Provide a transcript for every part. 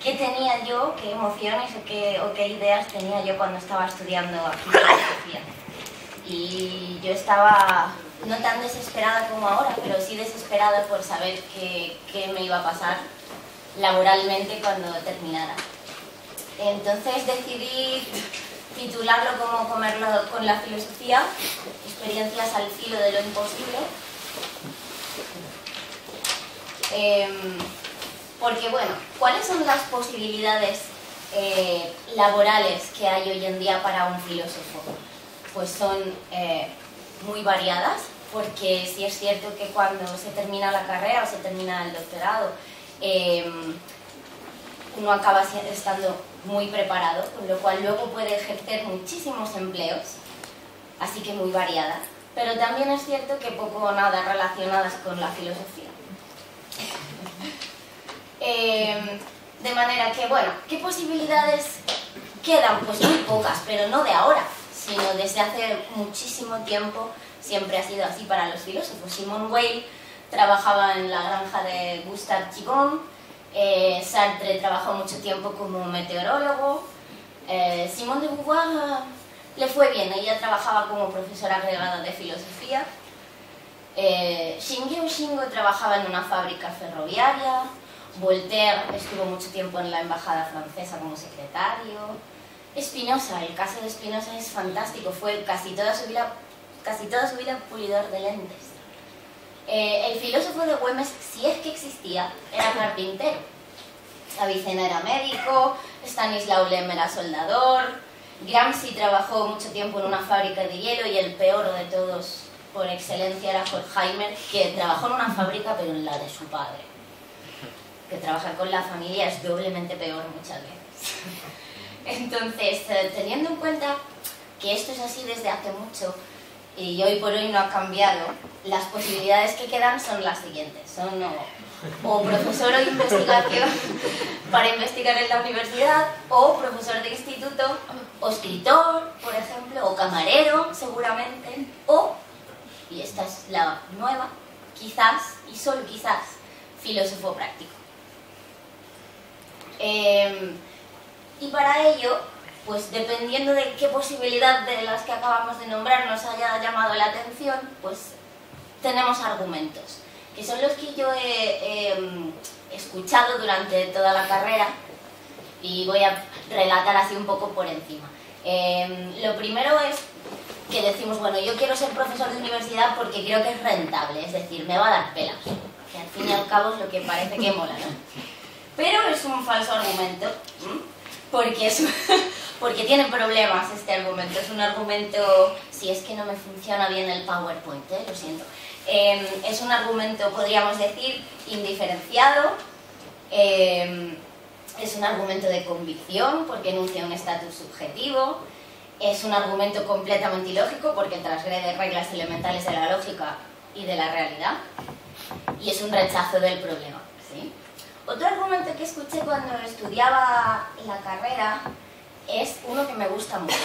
qué tenía yo, qué emociones o qué ideas tenía yo cuando estaba estudiando aquí filosofía. Y yo estaba no tan desesperada como ahora, pero sí desesperada por saber qué me iba a pasar laboralmente cuando terminara. Entonces decidí titularlo como Comerlo con la filosofía, experiencias al filo de lo imposible. Porque bueno, ¿cuáles son las posibilidades laborales que hay hoy en día para un filósofo? Pues son muy variadas, porque sí es cierto que cuando se termina la carrera o se termina el doctorado, uno acaba estando muy preparado, con lo cual luego puede ejercer muchísimos empleos, así que muy variada. Pero también es cierto que poco o nada relacionadas con la filosofía. De manera que, bueno, ¿qué posibilidades quedan? Pues muy pocas, pero no de ahora, sino desde hace muchísimo tiempo. Siempre ha sido así para los filósofos. Simone Weil trabajaba en la granja de Gustave Thibon, Sartre trabajó mucho tiempo como meteorólogo, Simone de Beauvoir le fue bien, ella trabajaba como profesora agregada de filosofía, Shingo Shingo trabajaba en una fábrica ferroviaria, Voltaire estuvo mucho tiempo en la embajada francesa como secretario, Spinoza, el caso de Spinoza es fantástico, fue casi toda su vida pulidor de lentes. El filósofo de Güemes, si es que existía, era carpintero. Avicena era médico, Stanislaw Lem era soldador, Gramsci trabajó mucho tiempo en una fábrica de hielo y el peor de todos por excelencia era Horkheimer, que trabajó en una fábrica pero en la de su padre. Que trabajar con la familia es doblemente peor muchas veces. Entonces, teniendo en cuenta que esto es así desde hace mucho, y hoy por hoy no ha cambiado, las posibilidades que quedan son las siguientes. Son o profesor o investigación para investigar en la universidad, o profesor de instituto, o escritor, por ejemplo, o camarero, seguramente, o, y esta es la nueva, quizás, y solo quizás, filósofo práctico. Y para ello, pues dependiendo de qué posibilidad de las que acabamos de nombrar nos haya llamado la atención, pues tenemos argumentos, que son los que yo he escuchado durante toda la carrera y voy a relatar así un poco por encima. Lo primero es que decimos, bueno, yo quiero ser profesor de universidad porque creo que es rentable, es decir, me va a dar pelas, que al fin y al cabo es lo que parece que mola, ¿no? Pero es un falso argumento, porque tiene problemas este argumento. Es un argumento, si es que no me funciona bien el PowerPoint, lo siento. Es un argumento, podríamos decir, indiferenciado. Es un argumento de convicción, porque enuncia un estatus subjetivo. Es un argumento completamente ilógico, porque transgrede reglas elementales de la lógica y de la realidad. Y es un rechazo del problema, ¿sí? Otro argumento que escuché cuando estudiaba la carrera es uno que me gusta mucho.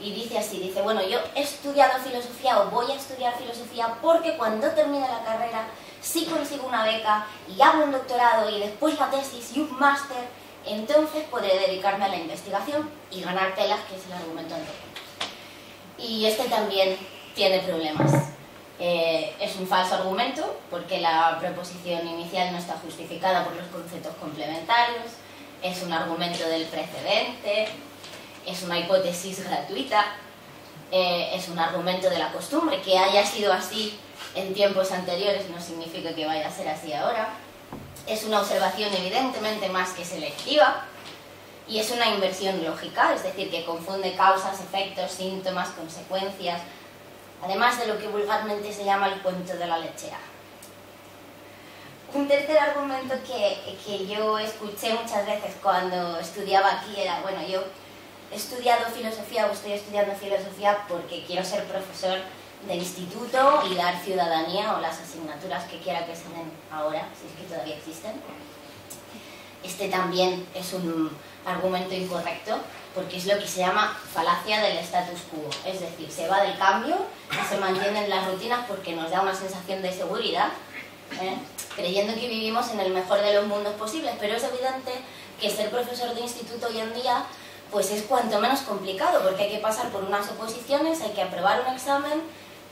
Y dice así, dice, bueno, yo he estudiado filosofía o voy a estudiar filosofía porque cuando termine la carrera sí consigo una beca y hago un doctorado y después la tesis y un máster, entonces podré dedicarme a la investigación y ganar pelas, que es el argumento anterior. Y este también tiene problemas. Es un falso argumento porque la proposición inicial no está justificada por los conceptos complementarios, es un argumento del precedente, es una hipótesis gratuita, es un argumento de la costumbre. Que haya sido así en tiempos anteriores no significa que vaya a ser así ahora, es una observación evidentemente más que selectiva y es una inversión lógica, es decir, que confunde causas, efectos, síntomas, consecuencias, además de lo que vulgarmente se llama el cuento de la lechera. Un tercer argumento que yo escuché muchas veces cuando estudiaba aquí era, bueno, yo he estudiado filosofía o estoy estudiando filosofía porque quiero ser profesor de instituto y dar ciudadanía o las asignaturas que quiera que se den ahora, si es que todavía existen. Este también es un argumento incorrecto porque es lo que se llama falacia del status quo, es decir, se va del cambio y se mantienen las rutinas porque nos da una sensación de seguridad, creyendo que vivimos en el mejor de los mundos posibles, pero es evidente que ser profesor de instituto hoy en día pues es cuanto menos complicado, porque hay que pasar por unas oposiciones, hay que aprobar un examen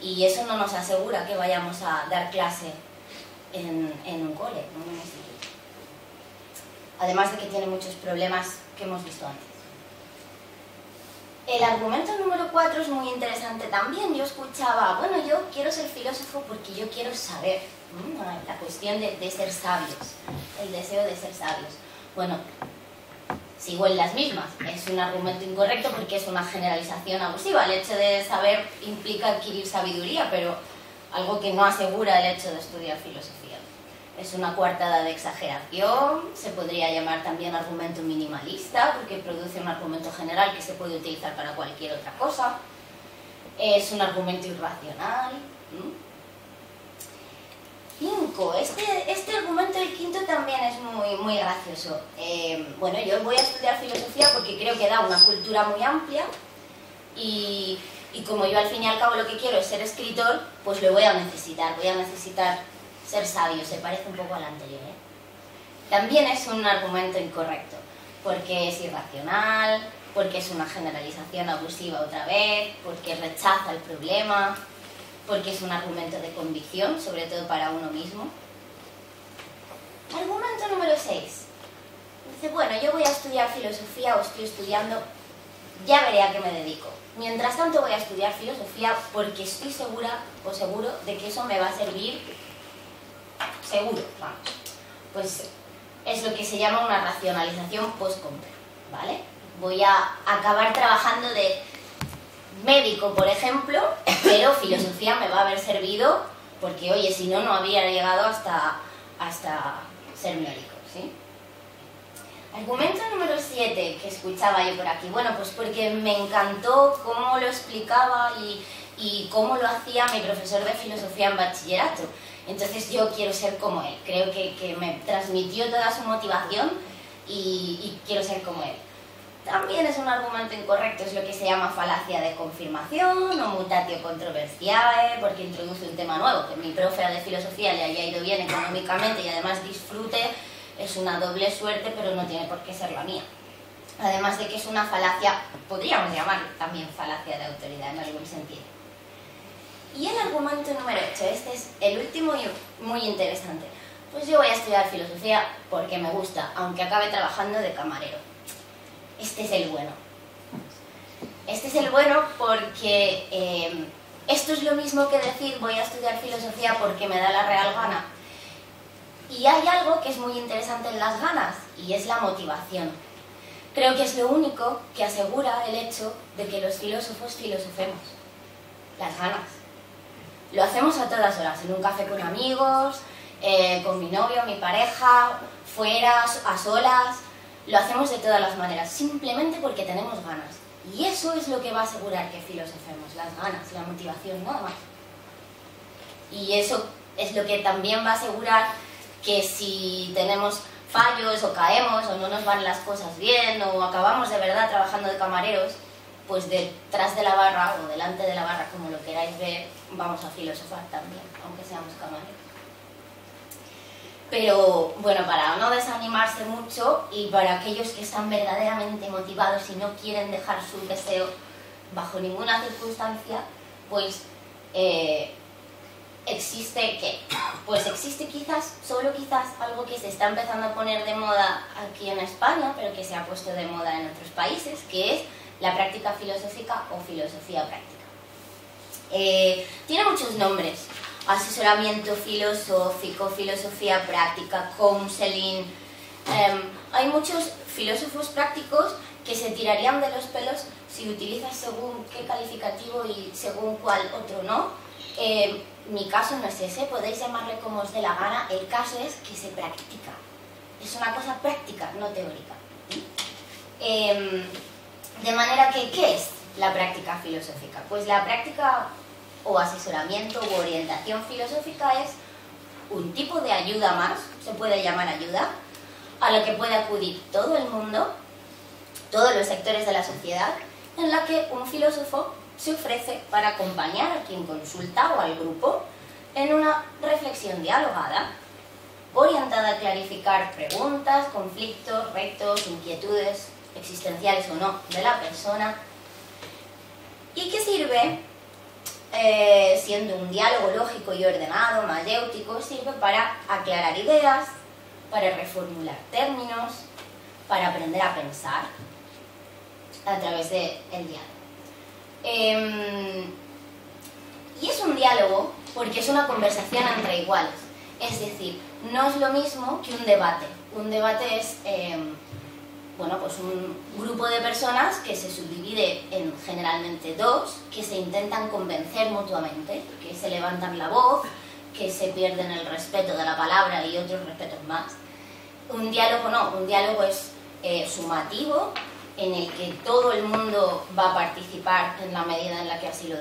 y eso no nos asegura que vayamos a dar clase en un cole, en un instituto. Además de que tiene muchos problemas que hemos visto antes. El argumento número 4 es muy interesante también. Yo escuchaba, bueno, yo quiero ser filósofo porque yo quiero saber. La cuestión de ser sabios, el deseo de ser sabios. Bueno, sigo en las mismas. Es un argumento incorrecto porque es una generalización abusiva. El hecho de saber implica adquirir sabiduría, pero algo que no asegura el hecho de estudiar filosofía. Es una coartada de exageración, se podría llamar también argumento minimalista, porque produce un argumento general que se puede utilizar para cualquier otra cosa. Es un argumento irracional. 5. Este argumento, el quinto, también es muy gracioso. Bueno, yo voy a estudiar filosofía porque creo que da una cultura muy amplia y como yo al fin y al cabo lo que quiero es ser escritor, pues lo voy a necesitar ser sabio. Se parece un poco al anterior, ¿eh? También es un argumento incorrecto, porque es irracional, porque es una generalización abusiva otra vez, porque rechaza el problema, porque es un argumento de convicción, sobre todo para uno mismo. Argumento número 6. Dice, bueno, yo voy a estudiar filosofía o estoy estudiando, ya veré a qué me dedico. Mientras tanto voy a estudiar filosofía porque estoy segura o seguro de que eso me va a servir, seguro, vamos. Pues es lo que se llama una racionalización post-compra, ¿vale? Voy a acabar trabajando de médico, por ejemplo, pero filosofía me va a haber servido porque, oye, si no, no habría llegado hasta ser médico, ¿sí? Argumento número 7 que escuchaba yo por aquí. Bueno, pues porque me encantó cómo lo explicaba y cómo lo hacía mi profesor de filosofía en bachillerato. Entonces yo quiero ser como él. Creo que me transmitió toda su motivación y quiero ser como él. También es un argumento incorrecto, es lo que se llama falacia de confirmación o mutatio controversiae, porque introduce un tema nuevo, que mi profe de filosofía le haya ido bien económicamente y además disfrute, es una doble suerte, pero no tiene por qué ser la mía. Además de que es una falacia, podríamos llamarlo también falacia de autoridad en algún sentido. Y el argumento número 8, este es el último y muy interesante. Pues yo voy a estudiar filosofía porque me gusta, aunque acabe trabajando de camarero. Este es el bueno. Este es el bueno porque esto es lo mismo que decir voy a estudiar filosofía porque me da la real gana. Y hay algo que es muy interesante en las ganas y es la motivación. Creo que es lo único que asegura el hecho de que los filósofos filosofemos. Las ganas. Lo hacemos a todas horas, en un café con amigos, con mi novio, mi pareja, fuera, a solas. Lo hacemos de todas las maneras, simplemente porque tenemos ganas. Y eso es lo que va a asegurar que filosofemos, las ganas, la motivación, nada más. Y eso es lo que también va a asegurar que si tenemos fallos o caemos o no nos van las cosas bien o acabamos de verdad trabajando de camareros, pues detrás de la barra o delante de la barra, como lo queráis ver, vamos a filosofar también, aunque seamos camareros. Pero bueno, para no desanimarse mucho y para aquellos que están verdaderamente motivados y no quieren dejar su deseo bajo ninguna circunstancia, pues existe quizás, solo quizás, algo que se está empezando a poner de moda aquí en España, pero que se ha puesto de moda en otros países, que es la práctica filosófica o filosofía práctica. Tiene muchos nombres: asesoramiento filosófico, filosofía práctica, counseling. Hay muchos filósofos prácticos que se tirarían de los pelos si utilizas según qué calificativo y según cuál otro no. Mi caso no es ese, podéis llamarle como os dé la gana, el caso es que se practica. Es una cosa práctica, no teórica. De manera que, ¿qué es la práctica filosófica? Pues la práctica o asesoramiento u orientación filosófica es un tipo de ayuda más, se puede llamar ayuda, a la que puede acudir todo el mundo, todos los sectores de la sociedad, en la que un filósofo se ofrece para acompañar a quien consulta o al grupo en una reflexión dialogada orientada a clarificar preguntas, conflictos, retos, inquietudes, existenciales o no, de la persona, y que sirve, siendo un diálogo lógico y ordenado, mayéutico, sirve para aclarar ideas, para reformular términos, para aprender a pensar a través del diálogo. Y es un diálogo porque es una conversación entre iguales, es decir, no es lo mismo que un debate. Un debate es bueno, pues un grupo de personas que se subdivide en generalmente dos, que se intentan convencer mutuamente, que se levantan la voz, que se pierden el respeto de la palabra y otros respetos más. Un diálogo no, un diálogo es sumativo, en el que todo el mundo va a participar en la medida en la que así lo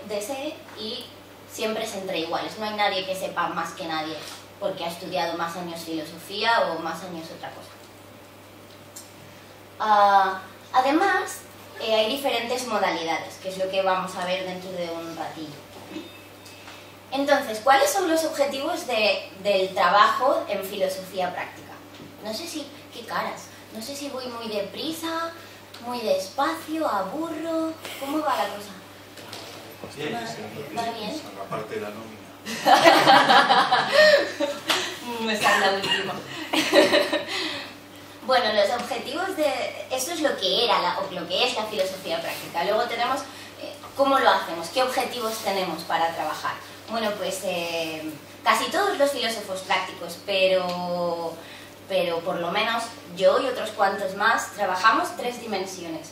desee, y siempre es entre iguales. No hay nadie que sepa más que nadie porque ha estudiado más años filosofía o más años otra cosa. Además, hay diferentes modalidades, que es lo que vamos a ver dentro de un ratillo. Entonces, ¿cuáles son los objetivos del trabajo en filosofía práctica? No sé si... ¿Qué caras? No sé si voy muy deprisa, muy despacio, aburro... ¿Cómo va la cosa? Bien, ¿Va bien? La parte de la nómina. Me sale la última. Bueno, los objetivos de... Esto es lo que era, o lo que es la filosofía práctica. Luego tenemos cómo lo hacemos, qué objetivos tenemos para trabajar. Bueno, pues casi todos los filósofos prácticos, pero por lo menos yo y otros cuantos más trabajamos tres dimensiones.